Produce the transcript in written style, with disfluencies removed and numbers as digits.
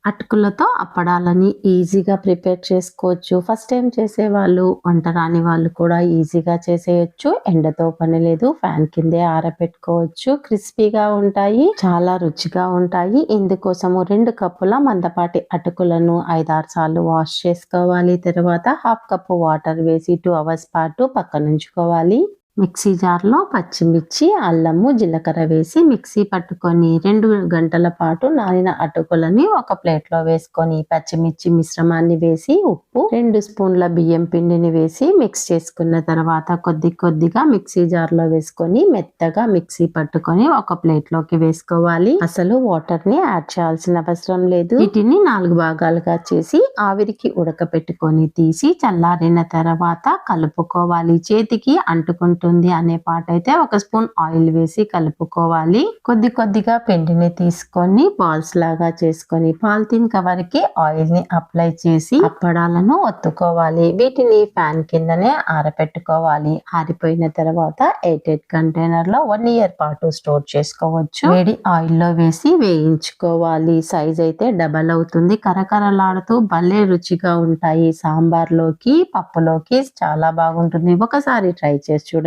అటుకులతో అప్పడాలని ఈజీగా ప్రిపేర్ చేసుకోవచ్చు. ఫస్ట్ టైం చేసేవాళ్ళు, వంట రాని వాళ్ళు కూడా ఈజీగా చేసేయొచ్చు. ఎండతో పని లేదు. ఫ్యాన్ కిందే ఆరబెట్టుకోవచ్చు. క్రిస్పీగా ఉంటాయి. చాలా రుచిగా ఉంటాయి. ఇందుకోసము 2 కప్పుల మందపాటి అటుకులను 5, 6 సార్లు వాష్ చేసుకోవాలి. తర్వాత 1/2 కప్పు వాటర్ వేసి 2 అవర్స్ పాటు పక్కనుంచుకోవాలి. మిక్సీ జార్లో పచ్చిమిర్చి, అల్లము, జీలకర్ర వేసి మిక్సీ పట్టుకొని 2 గంటల పాటు నానిన అటుకులని ఒక ప్లేట్లో వేసుకొని పచ్చిమిర్చి మిశ్రమాన్ని వేసి ఉప్పు, 2 స్పూన్ల బియ్యం పిండిని వేసి మిక్స్ చేసుకున్న తర్వాత కొద్దిగా మిక్సీ జార్లో వేసుకొని మెత్తగా మిక్సీ పట్టుకొని ఒక ప్లేట్లోకి వేసుకోవాలి. అసలు వాటర్ ని యాడ్ చేయాల్సిన అవసరం లేదు. వీటిని 4 భాగాలుగా చేసి ఆవిరికి ఉడకపెట్టుకొని తీసి చల్లారిన తర్వాత కలుపుకోవాలి. చేతికి అంటుకుంటుంది అనే పాటైతే 1 స్పూన్ ఆయిల్ వేసి కలుపుకోవాలి. కొద్దిగా పిండిని తీసుకొని బాల్స్ లాగా చేసుకొని పాలిథిన్ కవర్ కి ఆయిల్ ని అప్లై చేసి అప్పడాలను ఒత్తుకోవాలి. వీటిని ఫ్యాన్ కిందనే ఆరబెట్టుకోవాలి. ఆరిపోయిన తర్వాత ఎయిర్టైట్ కంటైనర్ లో 1 ఇయర్ పాటు స్టోర్ చేసుకోవచ్చు. వేడి ఆయిల్ లో వేసి వేయించుకోవాలి. సైజ్ అయితే డబల్ అవుతుంది. కరకరలాడుతూ భలే రుచిగా ఉంటాయి. సాంబార్ లోకి, పప్పులోకి చాలా బాగుంటుంది. ఒకసారి ట్రై చేసి చూడండి.